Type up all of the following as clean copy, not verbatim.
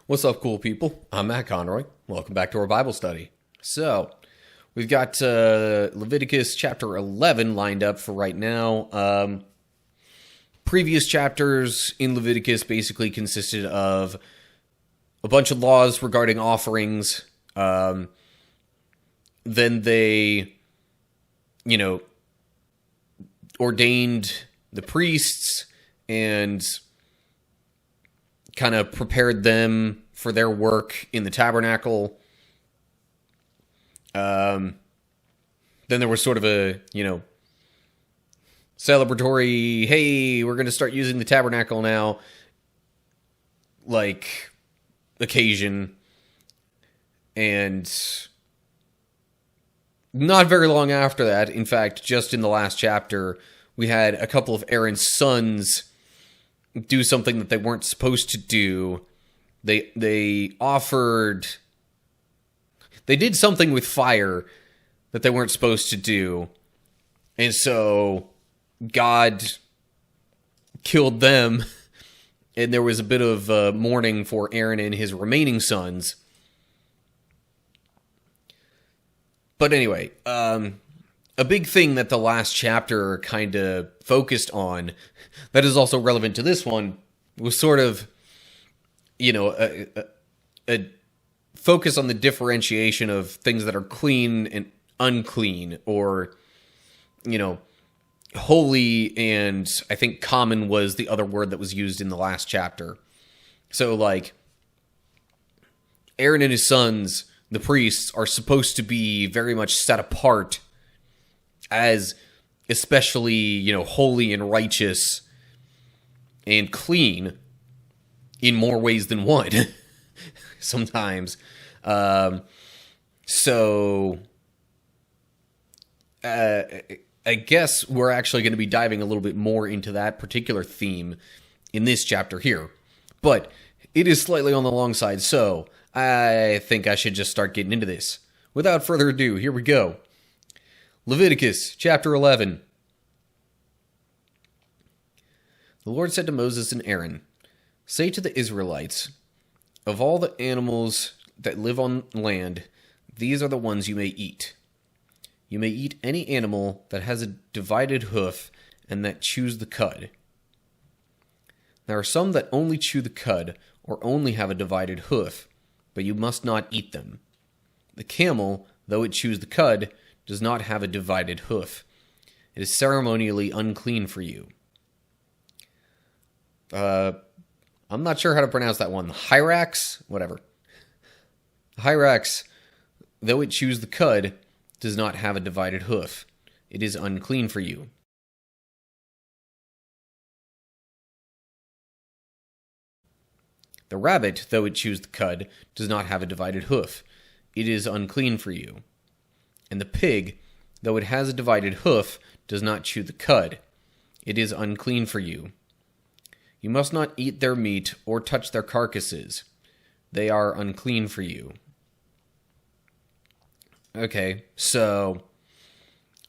What's up, cool people? I'm Matt Conroy. Welcome back to our Bible study. So, we've got Leviticus chapter 11 lined up for right now. Previous chapters in Leviticus basically consisted of a bunch of laws regarding offerings. Then they, ordained the priests and kind of prepared them for their work in the tabernacle. Then there was sort of a, celebratory, hey, we're going to start using the tabernacle now, occasion. And not very long after that, in fact, just in the last chapter, we had a couple of Aaron's sons do something that they weren't supposed to do. They did something with fire that they weren't supposed to do. And so God killed them, and there was a bit of mourning for Aaron and his remaining sons. But anyway, a big thing that the last chapter kind of focused on that is also relevant to this one was sort of, a focus on the differentiation of things that are clean and unclean, or, holy, and I think common was the other word that was used in the last chapter. So, Aaron and his sons, the priests, are supposed to be very much set apart as especially, holy and righteous and clean in more ways than one sometimes. I guess we're actually going to be diving a little bit more into that particular theme in this chapter here. But it is slightly on the long side, so I think I should just start getting into this. Without further ado, here we go. Leviticus chapter 11. The Lord said to Moses and Aaron, "Say to the Israelites, of all the animals that live on land, these are the ones you may eat. You may eat any animal that has a divided hoof and that chews the cud. There are some that only chew the cud or only have a divided hoof, but you must not eat them. The camel, though it chews the cud, does not have a divided hoof. It is ceremonially unclean for you." I'm not sure how to pronounce that one. Hyrax? Whatever. Hyrax, though it chews the cud, does not have a divided hoof. It is unclean for you. The rabbit, though it chews the cud, does not have a divided hoof. It is unclean for you. And the pig, though it has a divided hoof, does not chew the cud. It is unclean for you. You must not eat their meat or touch their carcasses. They are unclean for you. Okay, so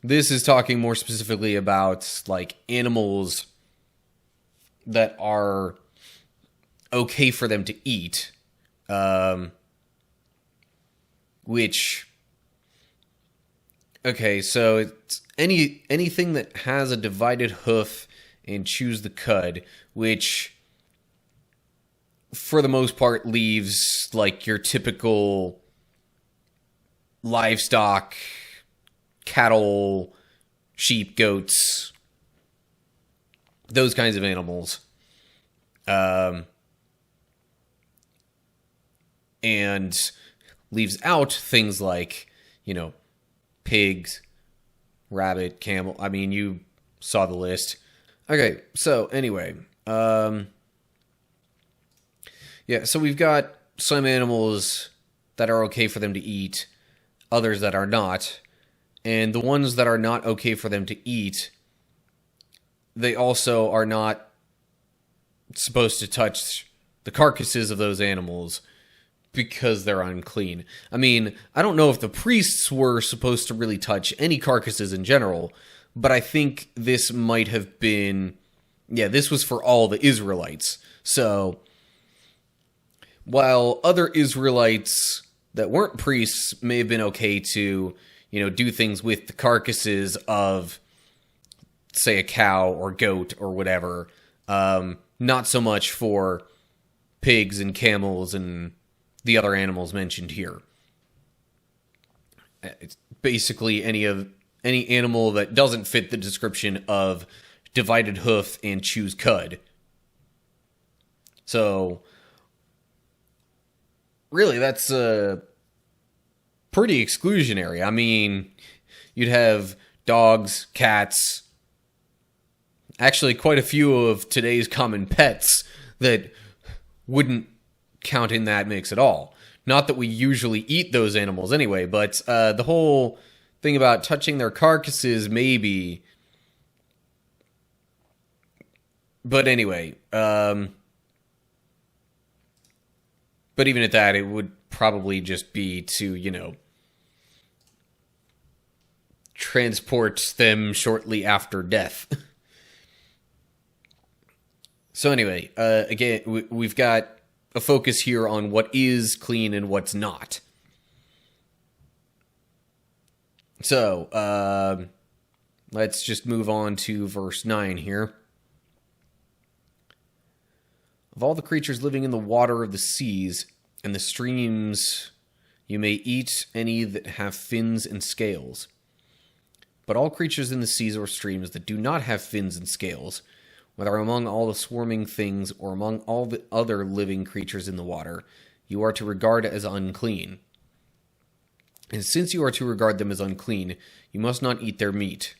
this is talking more specifically about, animals that are okay for them to eat, okay, so it's anything that has a divided hoof and chews the cud, which for the most part leaves your typical livestock, cattle, sheep, goats, those kinds of animals. And leaves out things like, pigs, rabbit, camel. I mean, you saw the list. Okay, so anyway, so we've got some animals that are okay for them to eat, others that are not, and the ones that are not okay for them to eat, they also are not supposed to touch the carcasses of those animals because they're unclean. I mean, I don't know if the priests were supposed to really touch any carcasses in general, but I think this might have been, this was for all the Israelites. So while other Israelites that weren't priests may have been okay to, do things with the carcasses of, say, a cow or goat or whatever. Not so much for pigs and camels and the other animals mentioned here. It's basically any animal that doesn't fit the description of divided hoof and chews cud. So, really, that's pretty exclusionary. I mean, you'd have dogs, cats, actually quite a few of today's common pets that wouldn't count in that mix at all. Not that we usually eat those animals anyway, but the whole thing about touching their carcasses, maybe. But anyway, but even at that, it would probably just be to, transport them shortly after death. So anyway, again, we've got a focus here on what is clean and what's not. So, let's just move on to verse 9 here. Of all the creatures living in the water of the seas and the streams, you may eat any that have fins and scales. But all creatures in the seas or streams that do not have fins and scales, whether among all the swarming things or among all the other living creatures in the water, you are to regard as unclean. And since you are to regard them as unclean, you must not eat their meat.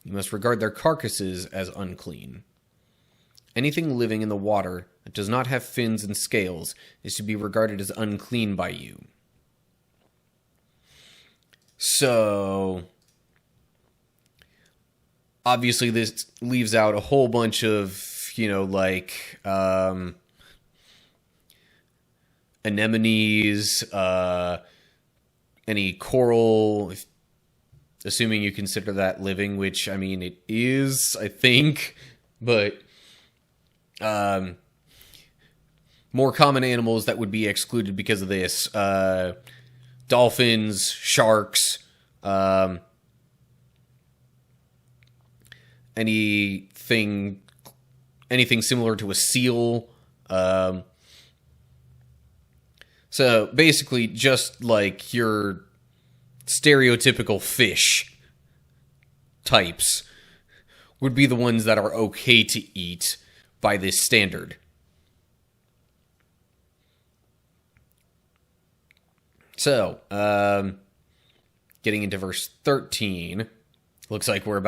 You must regard their carcasses as unclean. Anything living in the water that does not have fins and scales is to be regarded as unclean by you. So, obviously this leaves out a whole bunch of, anemones, any coral, assuming you consider that living, which, it is, I think, but more common animals that would be excluded because of this, dolphins, sharks, anything similar to a seal. So basically just like your stereotypical fish types would be the ones that are okay to eat by this standard. So, getting into verse 13, looks like we've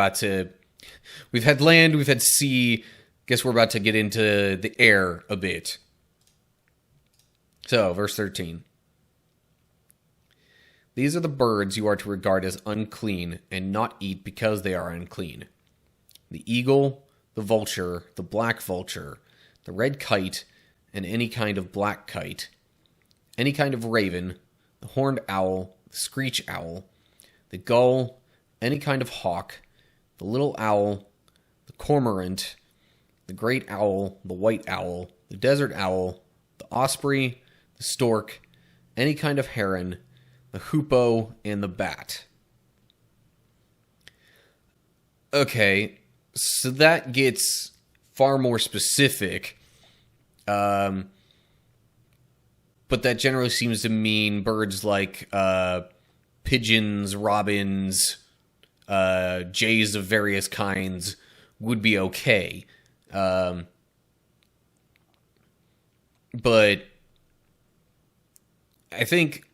had land, we've had sea, guess we're about to get into the air a bit. So, verse 13. These are the birds you are to regard as unclean and not eat because they are unclean: the eagle, the vulture, the black vulture, the red kite, and any kind of black kite, any kind of raven, the horned owl, the screech owl, the gull, any kind of hawk, the little owl, the cormorant, the great owl, the white owl, the desert owl, the osprey, the stork, any kind of heron, the hoopoe, and the bat. Okay, so that gets far more specific, but that generally seems to mean birds like pigeons, robins, jays of various kinds would be okay. But I think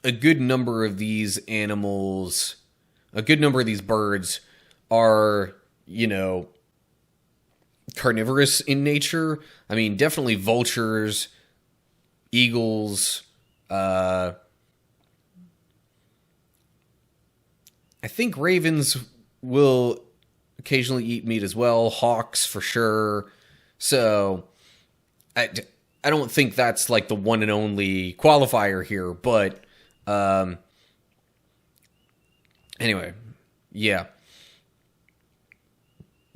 a good number of these animals, a good number of these birds are, carnivorous in nature. Definitely vultures, eagles, I think ravens will occasionally eat meat as well, hawks for sure. So I don't think that's like the one and only qualifier here, but anyway, yeah.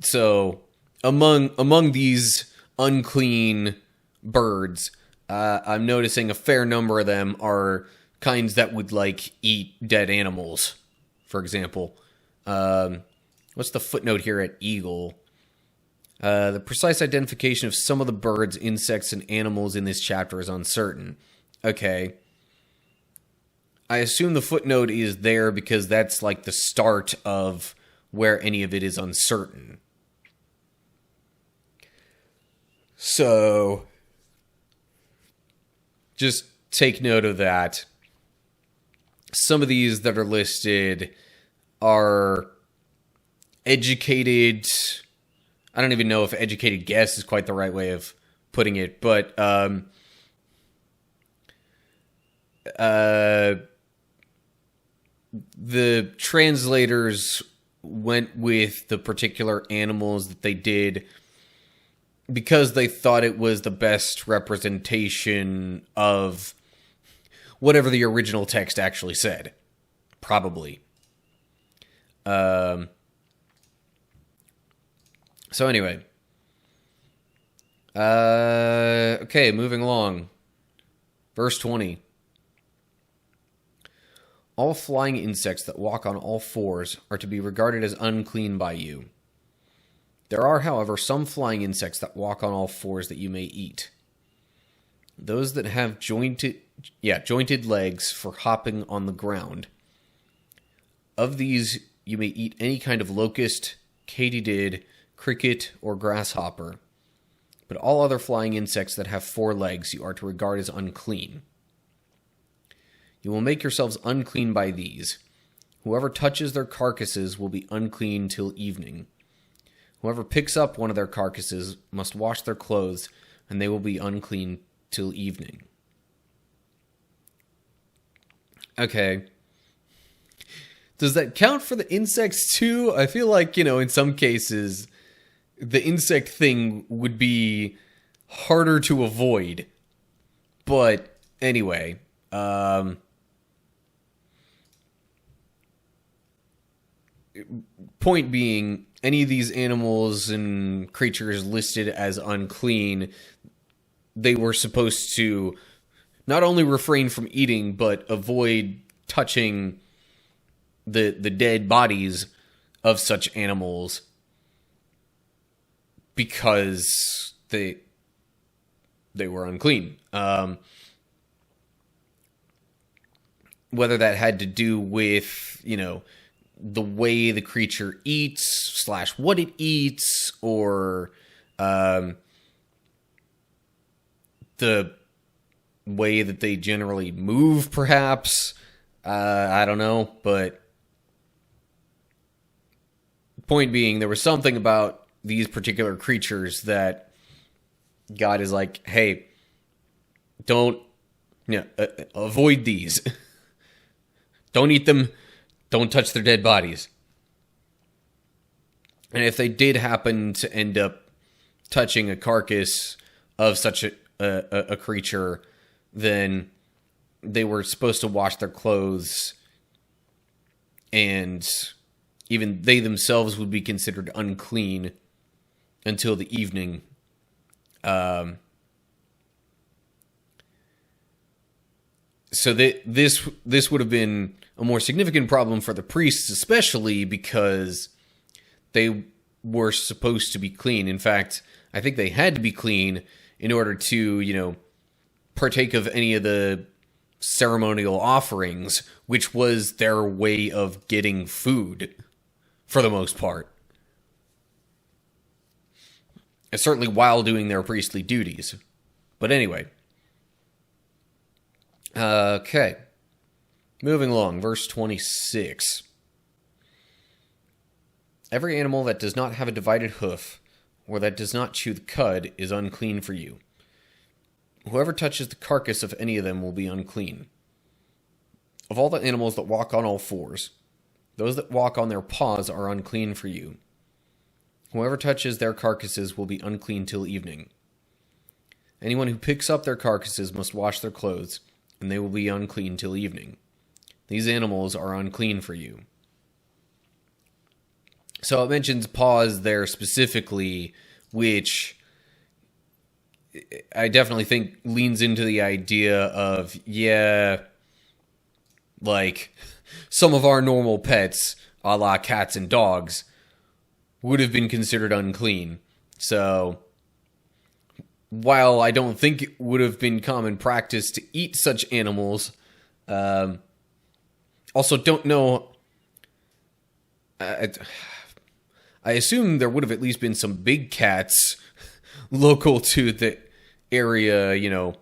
So among these unclean birds, I'm noticing a fair number of them are kinds that would, like, eat dead animals, for example. What's the footnote here at Eagle? The precise identification of some of the birds, insects, and animals in this chapter is uncertain. Okay. I assume the footnote is there because that's like the start of where any of it is uncertain. So, just take note of that. Some of these that are listed are educated. I don't even know if educated guess is quite the right way of putting it, but the translators went with the particular animals that they did because they thought it was the best representation of whatever the original text actually said. Probably. So anyway. Okay, moving along. Verse 20. All flying insects that walk on all fours are to be regarded as unclean by you. There are, however, some flying insects that walk on all fours that you may eat. Those that have jointed legs for hopping on the ground. Of these, you may eat any kind of locust, katydid, cricket, or grasshopper. But all other flying insects that have 4 legs you are to regard as unclean. You will make yourselves unclean by these. Whoever touches their carcasses will be unclean till evening. Whoever picks up one of their carcasses must wash their clothes, and they will be unclean till evening. Okay. Does that count for the insects too? I feel like, in some cases, the insect thing would be harder to avoid. But anyway, point being, any of these animals and creatures listed as unclean, they were supposed to not only refrain from eating, but avoid touching the dead bodies of such animals because they were unclean. Whether that had to do with, the way the creature eats / what it eats, or the way that they generally move, perhaps. I don't know, but point being, there was something about these particular creatures that God is like, hey, don't, avoid these. Don't eat them. Don't touch their dead bodies. And if they did happen to end up touching a carcass of such a creature, then they were supposed to wash their clothes, and even they themselves would be considered unclean until the evening. So this would have been a more significant problem for the priests, especially because they were supposed to be clean. In fact, I think they had to be clean in order to, partake of any of the ceremonial offerings, which was their way of getting food, for the most part. And certainly while doing their priestly duties. But anyway. Okay. Moving along, verse 26. Every animal that does not have a divided hoof, or that does not chew the cud, is unclean for you. Whoever touches the carcass of any of them will be unclean. Of all the animals that walk on all fours, those that walk on their paws are unclean for you. Whoever touches their carcasses will be unclean till evening. Anyone who picks up their carcasses must wash their clothes, and they will be unclean till evening. These animals are unclean for you. So it mentions paws there specifically, which I definitely think leans into the idea of, yeah, like some of our normal pets, a la cats and dogs, would have been considered unclean. So, while I don't think it would have been common practice to eat such animals, also don't know. I assume there would have at least been some big cats local to the area,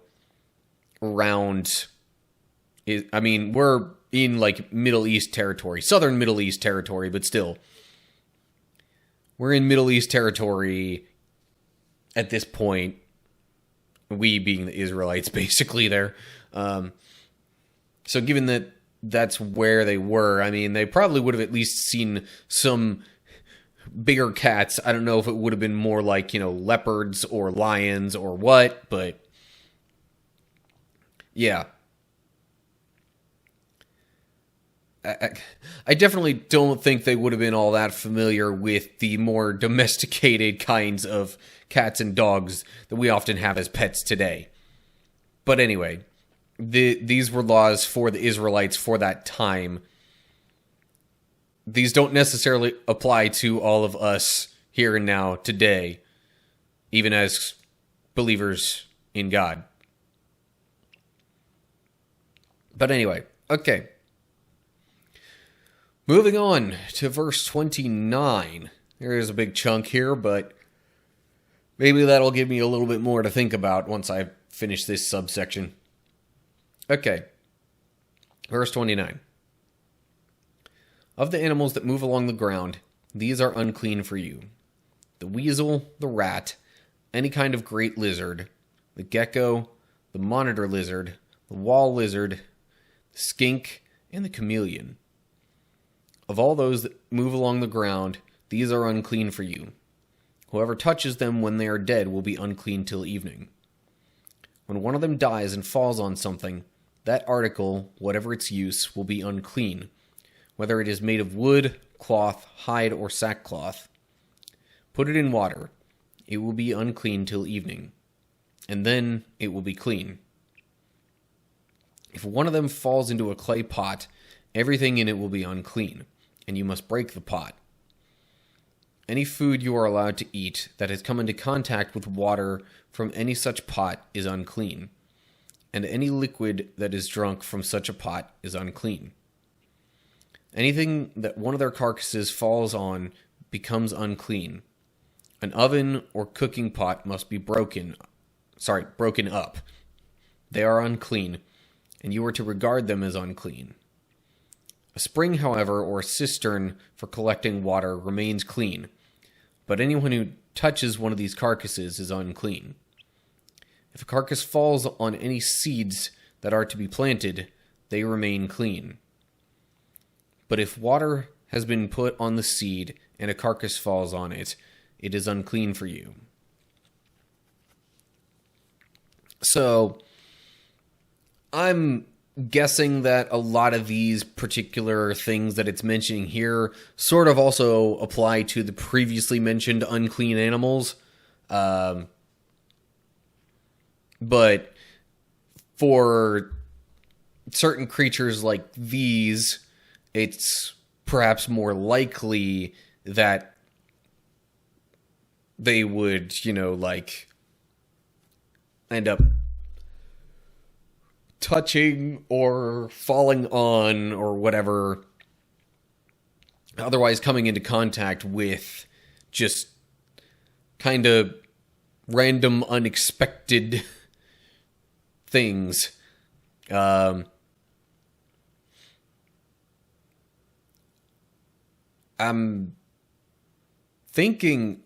around. I mean, we're in like Middle East territory, southern Middle East territory, but still. We're in Middle East territory at this point. We being the Israelites, basically, there. So given that that's where they were, I mean, they probably would have at least seen some bigger cats. I don't know if it would have been more like, leopards or lions or what, but yeah. I definitely don't think they would have been all that familiar with the more domesticated kinds of cats and dogs that we often have as pets today. But anyway, these were laws for the Israelites for that time. These don't necessarily apply to all of us here and now today, even as believers in God. But anyway, okay. Moving on to verse 29. There is a big chunk here, but maybe that'll give me a little bit more to think about once I finish this subsection. Okay. Verse 29. Of the animals that move along the ground, these are unclean for you. The weasel, the rat, any kind of great lizard, the gecko, the monitor lizard, the wall lizard, the skink, and the chameleon. Of all those that move along the ground, these are unclean for you. Whoever touches them when they are dead will be unclean till evening. When one of them dies and falls on something, that article, whatever its use, will be unclean, whether it is made of wood, cloth, hide, or sackcloth. Put it in water. It will be unclean till evening, and then it will be clean. If one of them falls into a clay pot, everything in it will be unclean, and you must break the pot. Any food you are allowed to eat that has come into contact with water from any such pot is unclean, and any liquid that is drunk from such a pot is unclean. Anything that one of their carcasses falls on becomes unclean. An oven or cooking pot must be broken up. They are unclean, and you are to regard them as unclean. A spring, however, or a cistern for collecting water remains clean, but anyone who touches one of these carcasses is unclean. If a carcass falls on any seeds that are to be planted, they remain clean. But if water has been put on the seed and a carcass falls on it, it is unclean for you. So, I'm guessing that a lot of these particular things that it's mentioning here sort of also apply to the previously mentioned unclean animals. But for certain creatures like these, it's perhaps more likely that they would, end up touching or falling on or whatever, otherwise coming into contact with just kind of random, unexpected things. I'm thinking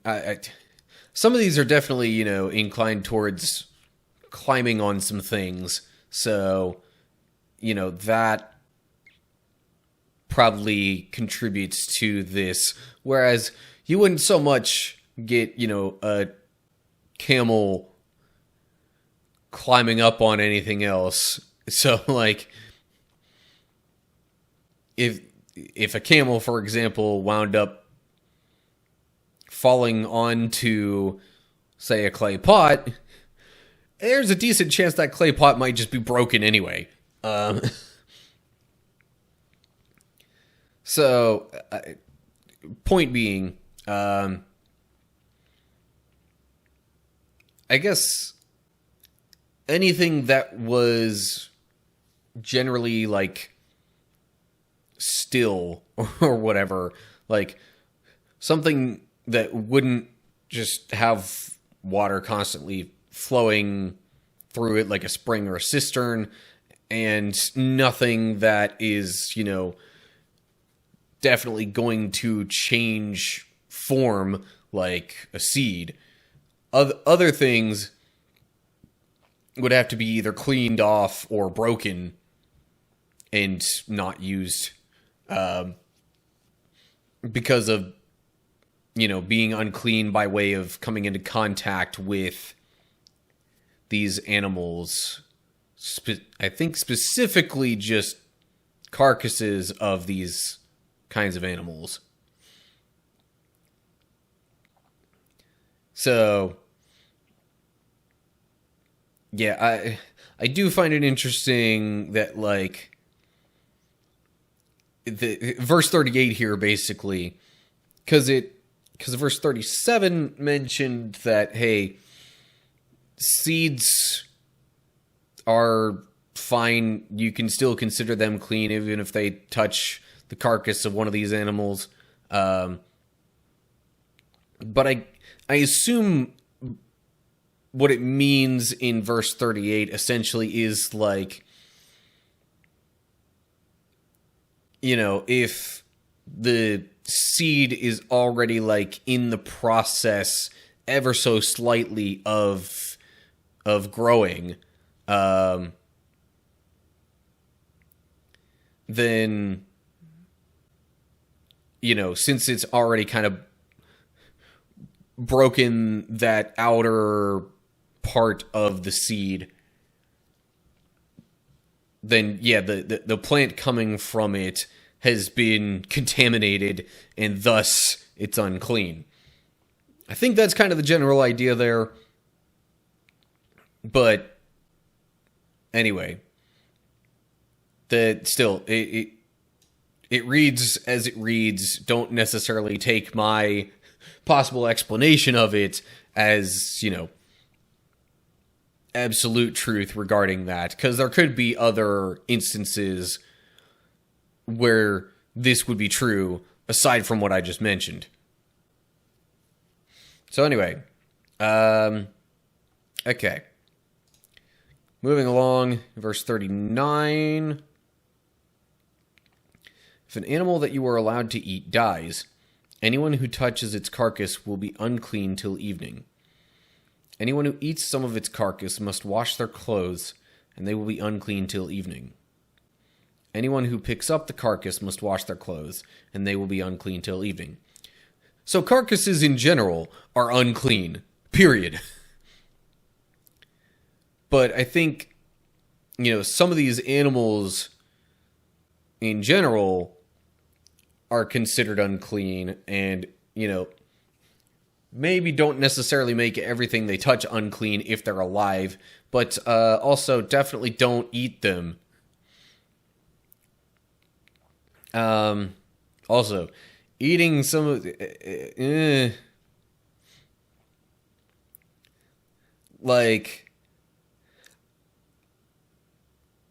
some of these are definitely, inclined towards climbing on some things. So, that probably contributes to this. Whereas you wouldn't so much get, a camel climbing up on anything else. So, if a camel, for example, wound up falling onto, say, a clay pot, there's a decent chance that clay pot might just be broken anyway. So, point being, I guess anything that was generally like still or whatever, like something that wouldn't just have water constantly flowing through it like a spring or a cistern, and nothing that is, definitely going to change form like a seed. Other things would have to be either cleaned off or broken and not used because of, being unclean by way of coming into contact with these animals. I think specifically just carcasses of these kinds of animals. So, yeah, I do find it interesting that, like, the verse 38 here, basically, because verse 37 mentioned that, hey, seeds are fine, you can still consider them clean even if they touch the carcass of one of these animals. But I assume what it means in verse 38 essentially is like, if the seed is already like in the process ever so slightly of growing, then, since it's already kind of broken that outer part of the seed, then yeah, the plant coming from it has been contaminated and thus it's unclean. I think that's kind of the general idea there. But anyway, that still it reads as it reads. Don't necessarily take my possible explanation of it as, absolute truth regarding that, because there could be other instances where this would be true aside from what I just mentioned. So anyway, okay. Moving along, verse 39. If an animal that you are allowed to eat dies, anyone who touches its carcass will be unclean till evening. Anyone who eats some of its carcass must wash their clothes, and they will be unclean till evening. Anyone who picks up the carcass must wash their clothes, and they will be unclean till evening. So carcasses in general are unclean, period. But I think, some of these animals in general are considered unclean, and, maybe don't necessarily make everything they touch unclean if they're alive, but also definitely don't eat them. Also, eating some of like,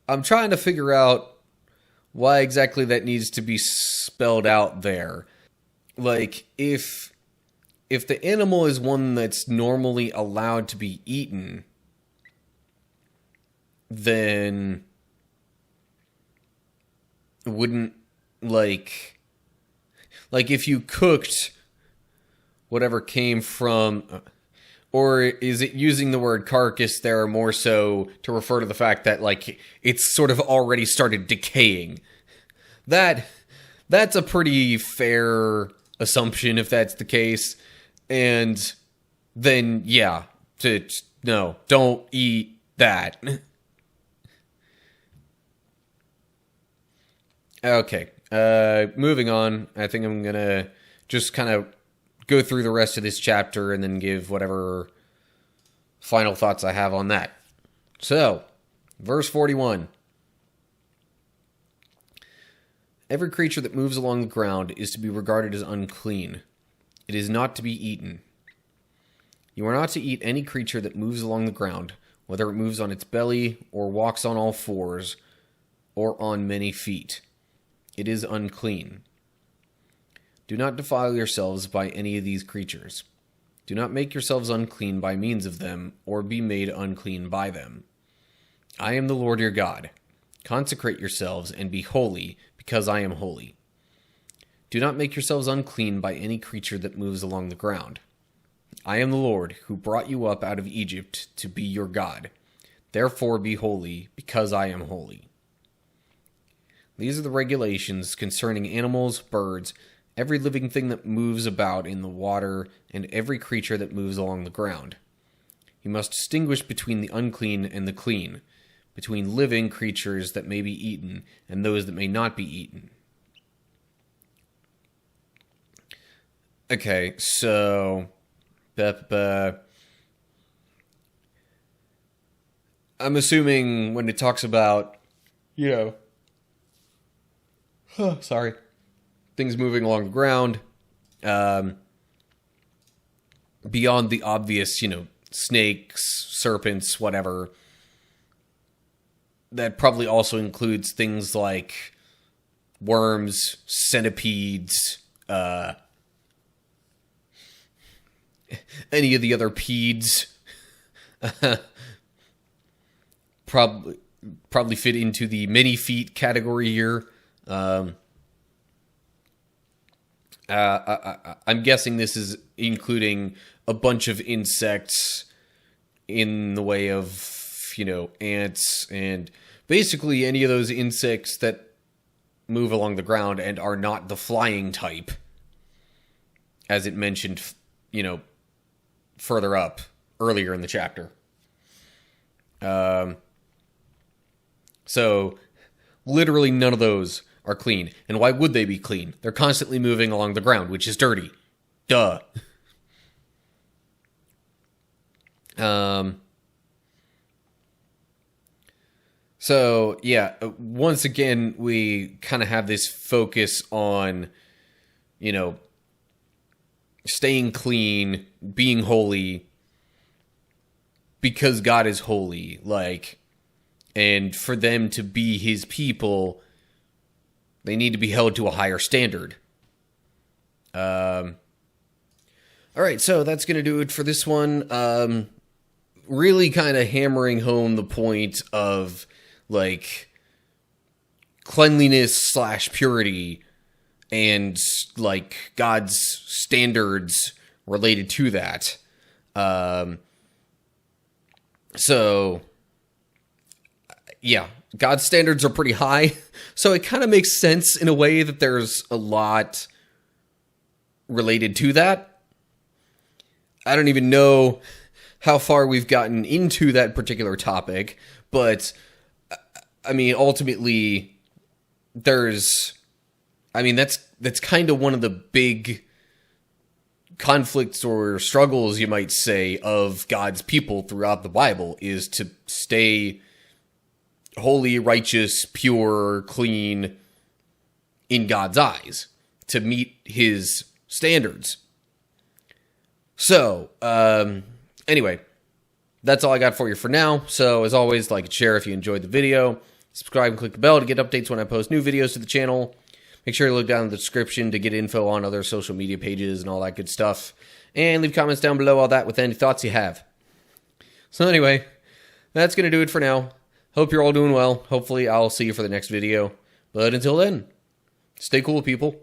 I'm trying to figure out why exactly that needs to be spelled out there. Like, if the animal is one that's normally allowed to be eaten, then wouldn't, like if you cooked whatever came from, or is it using the word carcass there more so to refer to the fact that, like, it's sort of already started decaying? That's a pretty fair assumption if that's the case. And then, yeah, no, don't eat that. Okay, moving on. I think I'm going to just kind of go through the rest of this chapter and then give whatever final thoughts I have on that. So, verse 41. Every creature that moves along the ground is to be regarded as unclean. It is not to be eaten. You are not to eat any creature that moves along the ground, whether it moves on its belly, or walks on all fours, or on many feet. It is unclean. Do not defile yourselves by any of these creatures. Do not make yourselves unclean by means of them, or be made unclean by them. I am the Lord your God. Consecrate yourselves and be holy, because I am holy. Do not make yourselves unclean by any creature that moves along the ground. I am the Lord, who brought you up out of Egypt to be your God. Therefore be holy, because I am holy. These are the regulations concerning animals, birds, every living thing that moves about in the water, and every creature that moves along the ground. You must distinguish between the unclean and the clean, between living creatures that may be eaten and those that may not be eaten. Okay, so I'm assuming when it talks about, things moving along the ground, beyond the obvious, snakes, serpents, whatever, that probably also includes things like worms, centipedes, any of the other peds. Probably fit into the many feet category here. I'm guessing this is including a bunch of insects in the way of, ants and basically any of those insects that move along the ground and are not the flying type, as it mentioned, further up earlier in the chapter. So literally none of those are clean. And why would they be clean? They're constantly moving along the ground, which is dirty. Duh. So, yeah, once again, we kind of have this focus on, staying clean, being holy, because God is holy, and for them to be his people, they need to be held to a higher standard. All right, so that's going to do it for this one. Really kind of hammering home the point of, cleanliness / purity and, God's standards related to that. So, yeah, God's standards are pretty high, so it kind of makes sense in a way that there's a lot related to that. I don't even know how far we've gotten into that particular topic, but, ultimately, that's kind of one of the big conflicts or struggles, you might say, of God's people throughout the Bible, is to stay holy, righteous, pure, clean in God's eyes, to meet his standards. So, anyway, that's all I got for you for now. So, as always, like and share if you enjoyed the video. Subscribe and click the bell to get updates when I post new videos to the channel. Make sure to look down in the description to get info on other social media pages and all that good stuff. And leave comments down below all that with any thoughts you have. So anyway, that's going to do it for now. Hope you're all doing well. Hopefully I'll see you for the next video. But until then, stay cool, people.